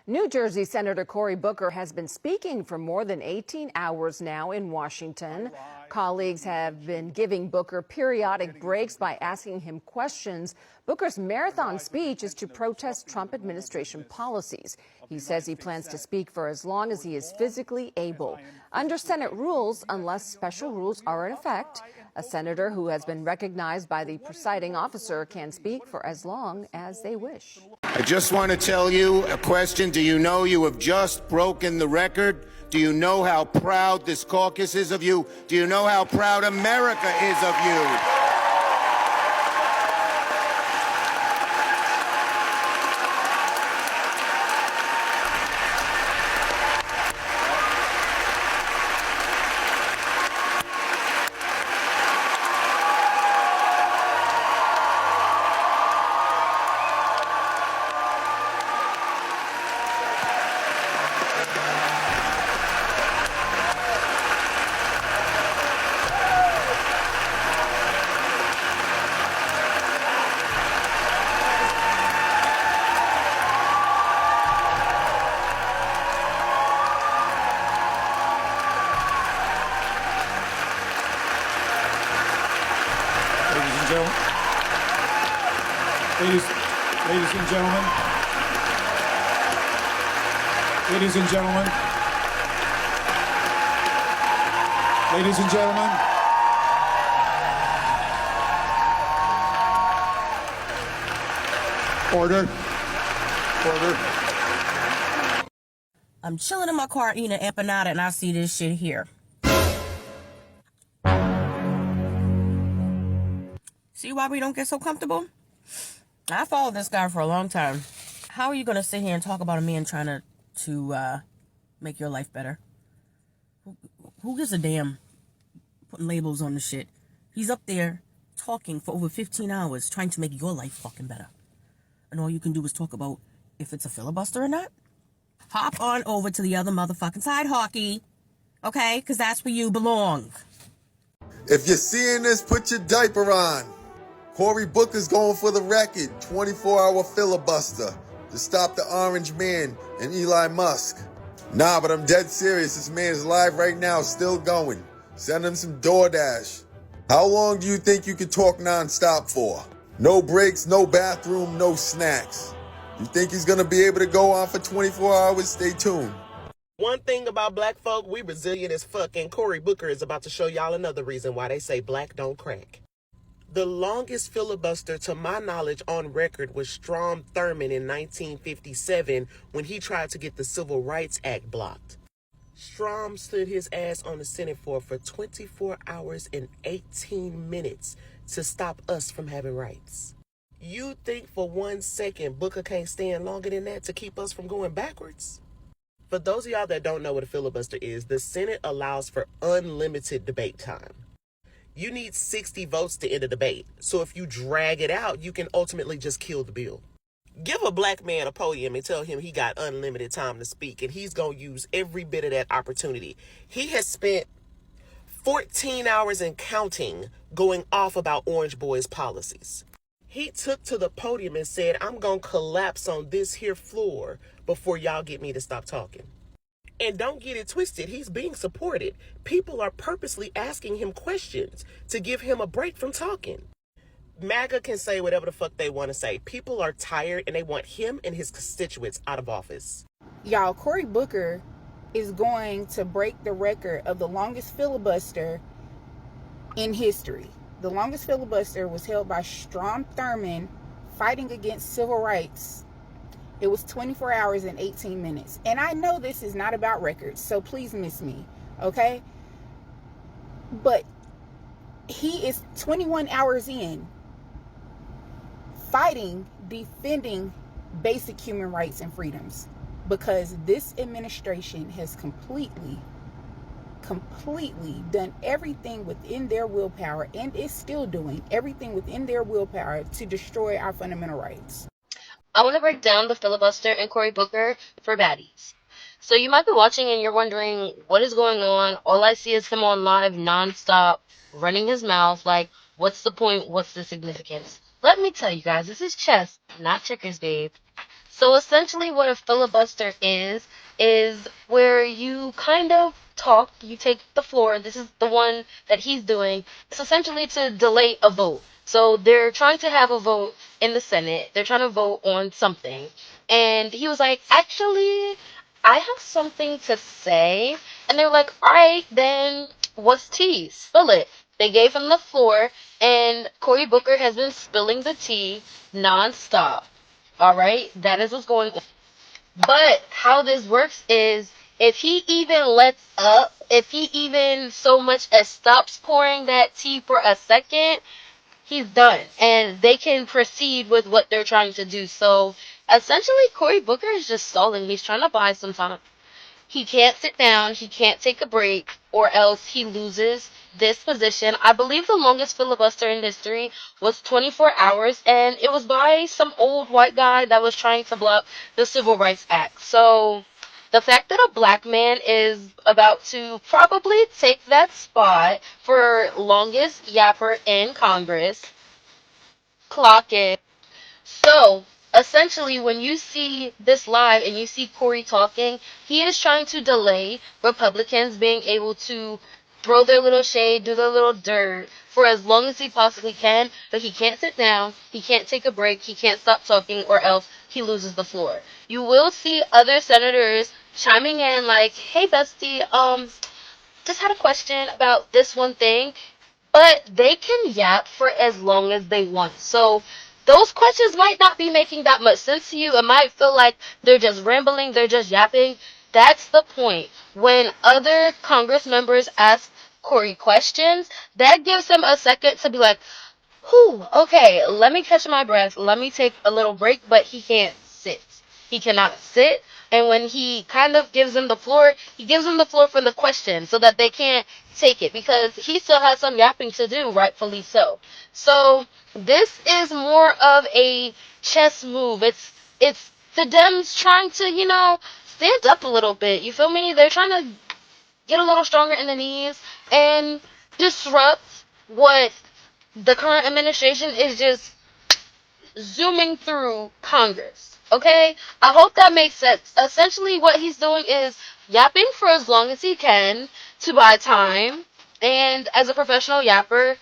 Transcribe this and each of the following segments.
New Jersey Senator Cory Booker has been speaking for more than 18 hours now in Washington. Colleagues have been giving Booker periodic breaks by asking him questions. Booker's marathon speech is to protest Trump administration policies. He says he plans to speak for as long as he is physically able. Under Senate rules, unless special rules are in effect, a senator who has been recognized by the presiding officer can speak for as long as they wish. I just want to tell you a question. Do you know you have just broken the record? Do you know how proud this caucus is of you? Do you know how proud America is of you? Ladies and gentlemen, ladies and gentlemen, ladies and gentlemen, order. I'm chilling in my car eating an empanada and I see this shit here. See why we don't get so comfortable? I followed this guy for a long time. How are you going to sit here and talk about a man trying to make your life better? Who gives a damn putting labels on the shit? He's up there talking for over 15 hours trying to make your life fucking better. And all you can do is talk about if it's a filibuster or not. Hop on over to the other motherfucking side, Hawkey. Okay? Because that's where you belong. If you're seeing this, put your diaper on. Cory Booker's going for the record, 24-hour filibuster to stop the Orange Man and Elon Musk. Nah, but I'm dead serious. This man is live right now, still going. Send him some DoorDash. How long do you think you can talk nonstop for? No breaks, no bathroom, no snacks. You think he's gonna be able to go on for 24 hours? Stay tuned. One thing about black folk, we resilient as fuck, and Cory Booker is about to show y'all another reason why they say black don't crack. The longest filibuster, to my knowledge, on record was Strom Thurmond in 1957 when he tried to get the Civil Rights Act blocked. Strom stood his ass on the Senate floor for 24 hours and 18 minutes to stop us from having rights. You think for 1 second Booker can't stand longer than that to keep us from going backwards? For those of y'all that don't know what a filibuster is, the Senate allows for unlimited debate time. You need 60 votes to end a debate. So if you drag it out, you can ultimately just kill the bill. Give a black man a podium and tell him he got unlimited time to speak, and he's going to use every bit of that opportunity. He has spent 14 hours and counting going off about Orange Boy's policies. He took to the podium and said, I'm going to collapse on this here floor before y'all get me to stop talking. And don't get it twisted, he's being supported. People are purposely asking him questions to give him a break from talking. MAGA can say whatever the fuck they want to say. People are tired and they want him and his constituents out of office. Y'all, Cory Booker is going to break the record of the longest filibuster in history. The longest filibuster was held by Strom Thurmond fighting against civil rights. It was 24 hours and 18 minutes. And I know this is not about records, so please miss me, okay? But he is 21 hours in fighting, defending basic human rights and freedoms, because this administration has completely done everything within their willpower, and is still doing everything within their willpower to destroy our fundamental rights. I want to break down the filibuster and Cory Booker for baddies. So you might be watching and you're wondering what is going on. All I see is him on live nonstop, running his mouth like, what's the point? What's the significance? Let me tell you guys, this is chess, not checkers, babe. So essentially, what a filibuster is where you kind of talk, you take the floor. This is the one that he's doing. It's essentially to delay a vote. So they're trying to have a vote in the Senate. They're trying to vote on something. And he was like, actually, I have something to say. And they're like, all right, then what's tea? Spill it. They gave him the floor, and Cory Booker has been spilling the tea nonstop. All right, that is what's going on. But how this works is if he even lets up, if he even so much as stops pouring that tea for a second, he's done. And they can proceed with what they're trying to do. So essentially, Cory Booker is just stalling. He's trying to buy some time. He can't sit down, he can't take a break, or else he loses this position. I believe the longest filibuster in history was 24 hours, and it was by some old white guy that was trying to block the Civil Rights Act. So the fact that a black man is about to probably take that spot for longest yapper in Congress, clock it. So, essentially, when you see this live and you see Cory talking, he is trying to delay Republicans being able to throw their little shade, do their little dirt for as long as he possibly can, but he can't sit down, he can't take a break, he can't stop talking, or else he loses the floor. You will see other senators chiming in like, hey, bestie, just had a question about this one thing, but they can yap for as long as they want. So those questions might not be making that much sense to you. It might feel like they're just rambling, they're just yapping. That's the point. When other Congress members ask Cory questions, that gives him a second to be like, whew, okay, let me catch my breath. Let me take a little break, but he can't sit. He cannot sit. And when he kind of gives them the floor, he gives them the floor for the question so that they can't take it because he still has some yapping to do, rightfully so. So this is more of a chess move. It's the Dems trying to, stand up a little bit. You feel me? They're trying to get a little stronger in the knees and disrupt what the current administration is just zooming through Congress. Okay? I hope that makes sense. Essentially, what he's doing is yapping for as long as he can to buy time. And as a professional yapper,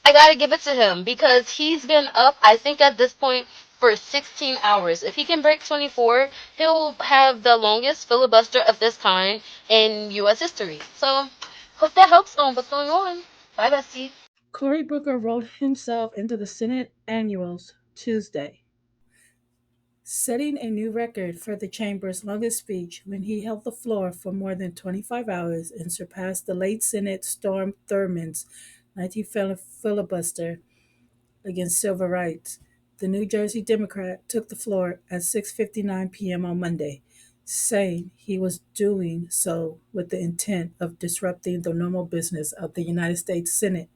I gotta give it to him because he's been up, I think, at this point for 16 hours. If he can break 24, he'll have the longest filibuster of this kind in U.S. history. So, hope that helps on what's going on. Bye, Bessie. Cory Booker wrote himself into the Senate annuals Tuesday, setting a new record for the chamber's longest speech when he held the floor for more than 25 hours and surpassed the late Senate Storm Thurmond's 19 filibuster against civil rights. The New Jersey Democrat took the floor at 6:59 p.m. on Monday, saying he was doing so with the intent of disrupting the normal business of the United States Senate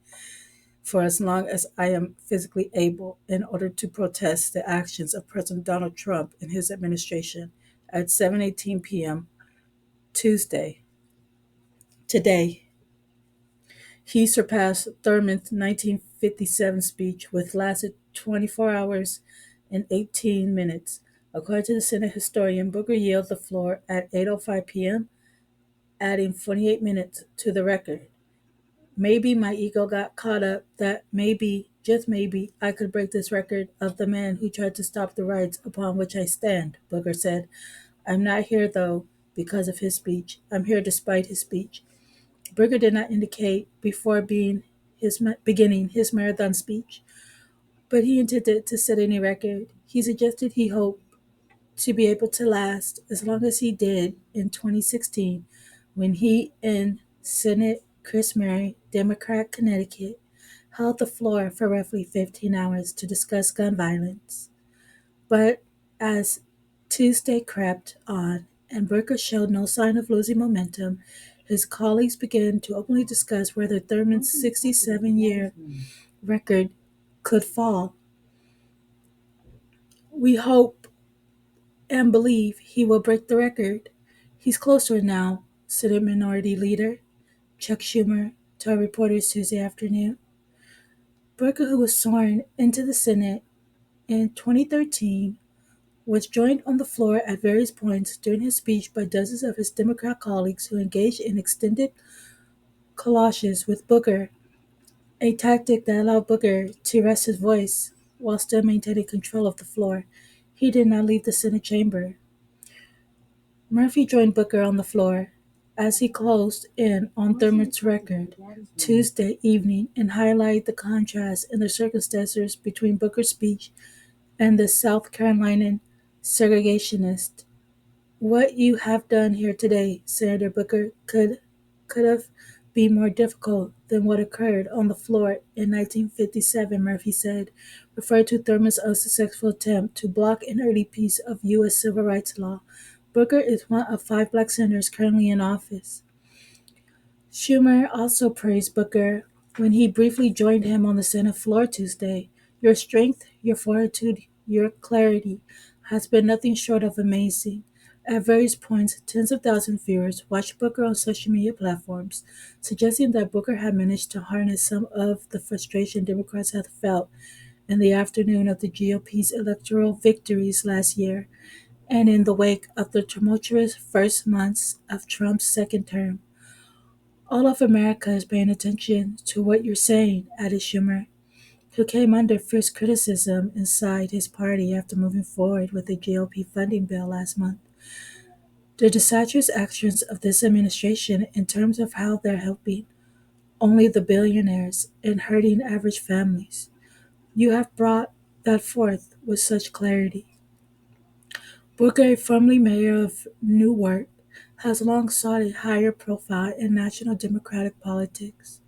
for as long as I am physically able in order to protest the actions of President Donald Trump and his administration at 7:18 p.m. Tuesday. Today, he surpassed Thurman's 1957 speech, which lasted 24 hours and 18 minutes. According to the Senate historian, Booker yielded the floor at 8:05 p.m., adding 48 minutes to the record. Maybe my ego got caught up that maybe, just maybe, I could break this record of the man who tried to stop the rights upon which I stand, Booker said. I'm not here, though, because of his speech. I'm here despite his speech. Booker did not indicate before beginning his marathon speech, but he intended to set a new record. He suggested he hoped to be able to last as long as he did in 2016 when he and Senate Chris Murray, Democrat Connecticut, held the floor for roughly 15 hours to discuss gun violence. But as Tuesday crept on and Booker showed no sign of losing momentum, his colleagues began to openly discuss whether Thurman's 67-year record could fall. We hope and believe he will break the record. He's closer now, Senate Minority Leader Chuck Schumer told reporters Tuesday afternoon. Booker, who was sworn into the Senate in 2013, was joined on the floor at various points during his speech by dozens of his Democrat colleagues who engaged in extended clashes with Booker, a tactic that allowed Booker to rest his voice while still maintaining control of the floor. He did not leave the Senate chamber. Murphy joined Booker on the floor as he closed in on Thurman's record Tuesday evening and highlighted the contrast in the circumstances between Booker's speech and the South Carolinian segregationist. What you have done here today, Senator Booker, could have been more difficult than what occurred on the floor in 1957, Murphy said, referring to Thurman's unsuccessful attempt to block an early piece of U.S. civil rights law. Booker is one of 5 black senators currently in office. Schumer also praised Booker when he briefly joined him on the Senate floor Tuesday. Your strength, your fortitude, your clarity has been nothing short of amazing. At various points, tens of thousands of viewers watched Booker on social media platforms, suggesting that Booker had managed to harness some of the frustration Democrats had felt in the afternoon of the GOP's electoral victories last year and in the wake of the tumultuous first months of Trump's second term. All of America is paying attention to what you're saying, added Schumer, who came under fierce criticism inside his party after moving forward with the GOP funding bill last month. The disastrous actions of this administration in terms of how they're helping only the billionaires and hurting average families. You have brought that forth with such clarity. Booker, a formerly mayor of Newark, has long sought a higher profile in national Democratic politics.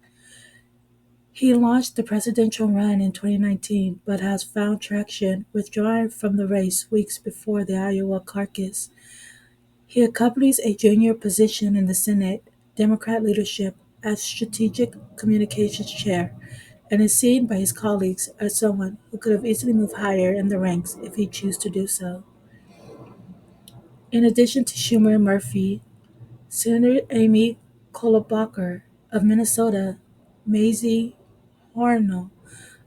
He launched the presidential run in 2019, but has found traction, withdrawing from the race weeks before the Iowa caucus. He accompanies a junior position in the Senate Democrat leadership as Strategic Communications Chair, and is seen by his colleagues as someone who could have easily moved higher in the ranks if he chose to do so. In addition to Schumer and Murphy, Senator Amy Klobuchar of Minnesota, Mazie Hirono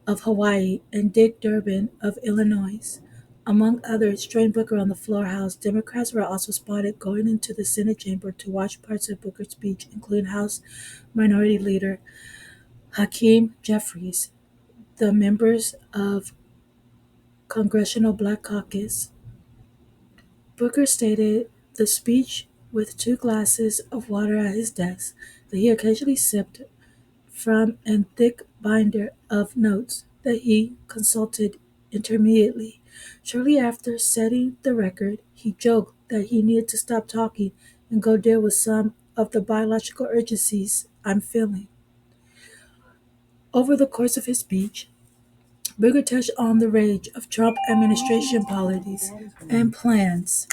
of Hawaii, and Dick Durbin of Illinois, among others, joined Booker on the floor. House Democrats were also spotted going into the Senate chamber to watch parts of Booker's speech, including House Minority Leader Hakeem Jeffries, the members of Congressional Black Caucus. Booker stated the speech with 2 glasses of water at his desk that he occasionally sipped from a thick binder of notes that he consulted intermittently. Shortly after setting the record, he joked that he needed to stop talking and go deal with some of the biological urgencies I'm feeling. Over the course of his speech, Booker touched on the rage of Trump administration policies and plans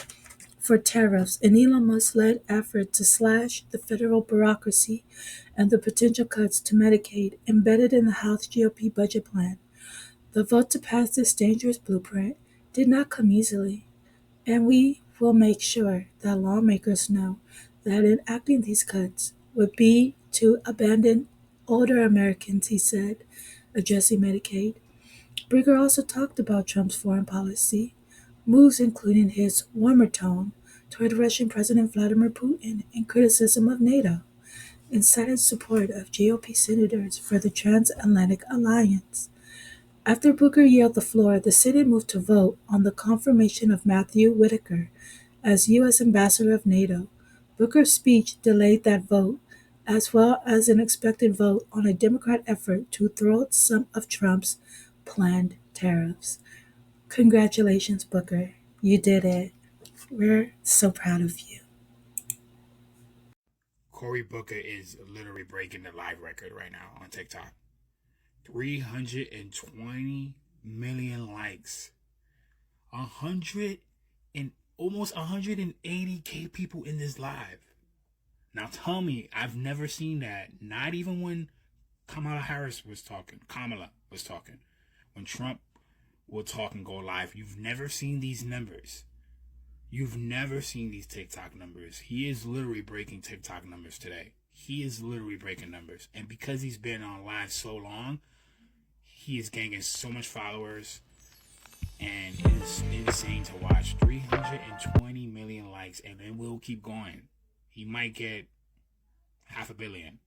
for tariffs and Elon Musk-led effort to slash the federal bureaucracy and the potential cuts to Medicaid embedded in the House GOP budget plan. The vote to pass this dangerous blueprint did not come easily, and we will make sure that lawmakers know that enacting these cuts would be to abandon older Americans, he said, addressing Medicaid. Booker also talked about Trump's foreign policy, moves including his warmer tone toward Russian President Vladimir Putin and criticism of NATO, and cited support of GOP senators for the transatlantic alliance. After Booker yielded the floor, the Senate moved to vote on the confirmation of Matthew Whitaker as U.S. ambassador of NATO. Booker's speech delayed that vote, as well as an expected vote on a Democrat effort to thwart some of Trump's planned tariffs. Congratulations, Booker. You did it. We're so proud of you. Cory Booker is literally breaking the live record right now on TikTok. 320 million likes. 100 and almost 180K people in this live. Now tell me, I've never seen that. Not even when Kamala was talking. When Trump will talk and go live. You've never seen these numbers. You've never seen these TikTok numbers. He is literally breaking TikTok numbers today. He is literally breaking numbers. And because he's been on live so long, he is gaining so much followers. And it's insane to watch. 320 million likes, and it will keep going. He might get 500 million.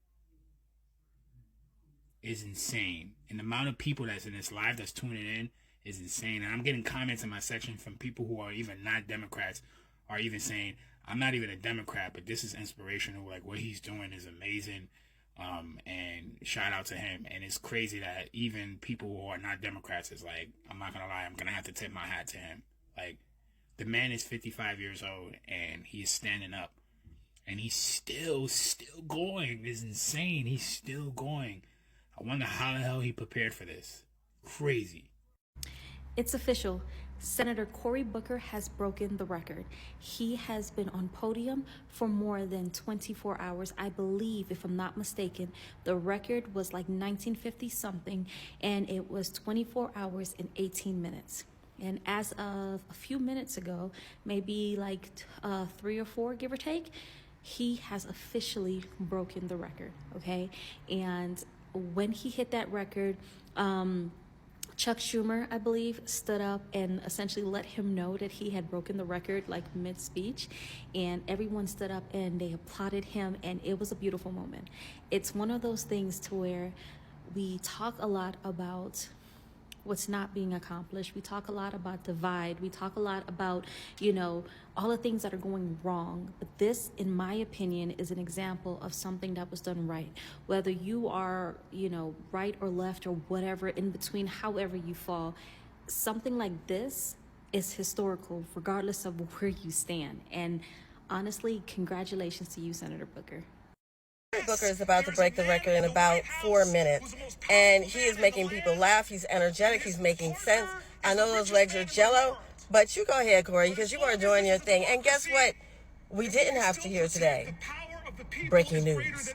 It's insane. And the amount of people that's in this live that's tuning in is insane. And I'm getting comments in my section from people who are even not Democrats, are even saying, I'm not even a Democrat, but this is inspirational. Like, what he's doing is amazing. And shout out to him. And it's crazy that even people who are not Democrats is like, I'm not gonna lie, I'm gonna have to tip my hat to him. Like, the man is 55 years old and he's standing up and he's still going. It's insane. He's still going. I wonder how the hell he prepared for this. Crazy. It's official. Senator Cory Booker has broken the record. He has been on podium for more than 24 hours. I believe, if I'm not mistaken, the record was like 1950 something, and it was 24 hours and 18 minutes. And as of a few minutes ago, maybe like 3 or 4, give or take, he has officially broken the record, okay? And when he hit that record, Chuck Schumer, I believe, stood up and essentially let him know that he had broken the record, like mid-speech, and everyone stood up and they applauded him, and it was a beautiful moment. It's one of those things to where we talk a lot about what's not being accomplished. We talk a lot about divide. We talk a lot about, all the things that are going wrong. But this, in my opinion, is an example of something that was done right. Whether you are, right or left or whatever, in between, however you fall, something like this is historical, regardless of where you stand. And honestly, congratulations to you, Senator Booker. Booker is about to break the record in about 4 minutes, and he is making people laugh. He's energetic. He's making sense. I know those legs are jello, but you go ahead, Cory, because you are doing your thing. And guess what? We didn't have to hear today. Breaking news.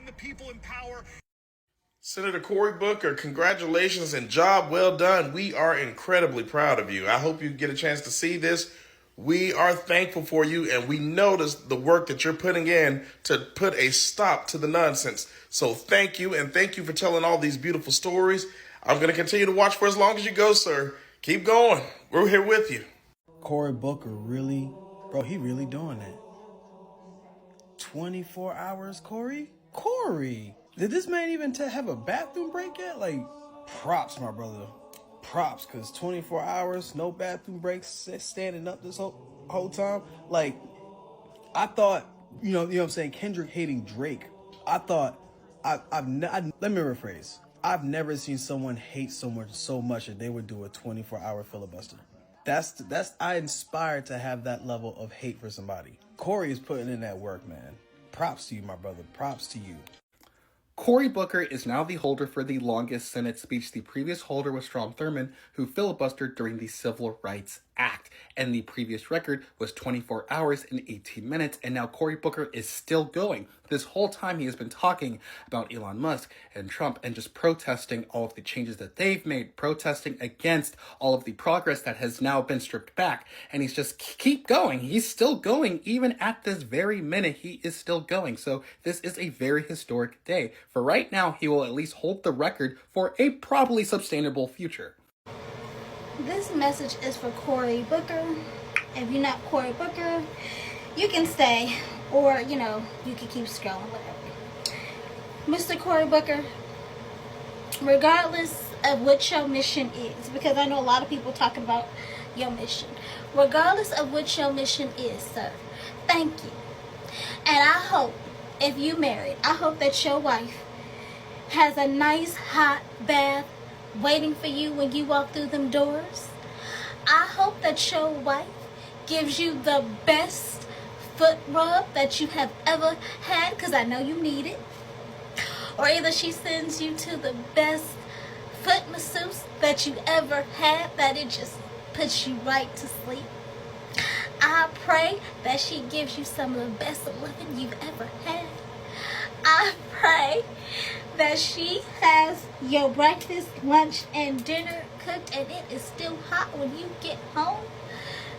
Senator Cory Booker, congratulations and job well done. We are incredibly proud of you. I hope you get a chance to see this. We are thankful for you, and we notice the work that you're putting in to put a stop to the nonsense. So thank you, and thank you for telling all these beautiful stories. I'm going to continue to watch for as long as you go, sir. Keep going. We're here with you. Cory Booker really, he really doing that. 24 hours, Cory? Cory! Did this man even have a bathroom break yet? Like, props, my brother. Props, because 24 hours, no bathroom breaks, standing up this whole time. Like, I thought, you know what I'm saying, Kendrick hating Drake. I thought, let me rephrase. I've never seen someone hate someone so much that they would do a 24-hour filibuster. I inspired to have that level of hate for somebody. Cory is putting in that work, man. Props to you, my brother. Props to you. Cory Booker is now the holder for the longest Senate speech. The previous holder was Strom Thurmond, who filibustered during the Civil Rights Act. And the previous record was 24 hours and 18 minutes. And now Cory Booker is still going. This whole time he has been talking about Elon Musk and Trump and just protesting all of the changes that they've made, protesting against all of the progress that has now been stripped back. And he's just keep going. He's still going. Even at this very minute, he is still going. So this is a very historic day. For right now, he will at least hold the record for a probably sustainable future. This message is for Cory Booker. If you're not Cory Booker, you can stay, or you can keep scrolling, whatever. Mr. Cory Booker, regardless of what your mission is, because I know a lot of people talking about your mission, regardless of what your mission is, sir, thank you. And I hope, if you married, I hope that your wife has a nice hot bath waiting for you when you walk through them doors. I hope that your wife gives you the best foot rub that you have ever had, because I know you need it. Or either she sends you to the best foot masseuse that you ever had, that it just puts you right to sleep. I pray that she gives you some of the best loving you've ever had. I pray that she has your breakfast, lunch, and dinner cooked, and it is still hot when you get home.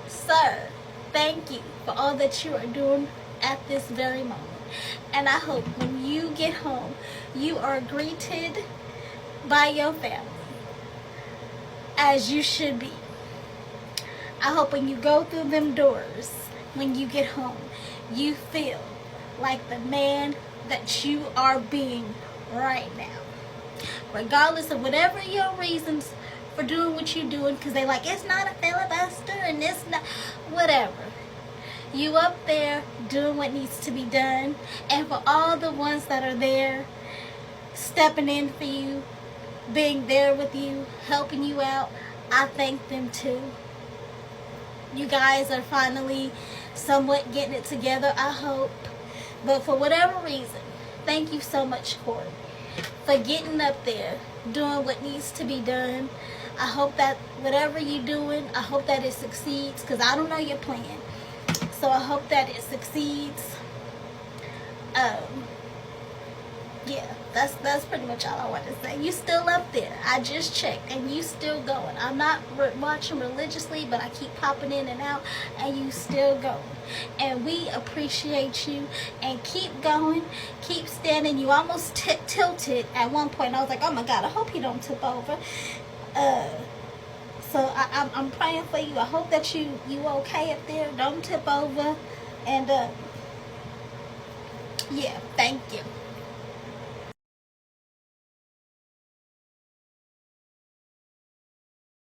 Sir, thank you for all that you are doing at this very moment. And I hope when you get home, you are greeted by your family as you should be. I hope when you go through them doors, when you get home, you feel like the man that you are being right now. Regardless of whatever your reasons for doing what you're doing, because they like, it's not a filibuster and it's not, whatever. You up there doing what needs to be done, and for all the ones that are there, stepping in for you, being there with you, helping you out, I thank them too. You guys are finally somewhat getting it together, I hope. But for whatever reason, thank you so much, Cory, for getting up there, doing what needs to be done. I hope that whatever you're doing, I hope that it succeeds, because I don't know your plan. So I hope that it succeeds. Yeah, that's pretty much all I want to say. You still up there. I just checked, and you still going. I'm not watching religiously, but I keep popping in and out, and you still going. And we appreciate you, and keep going, keep standing. You almost tilted at one point. I was like, oh my God, I hope you don't tip over. So I'm praying for you. I hope that you okay up there. Don't tip over. And yeah, thank you.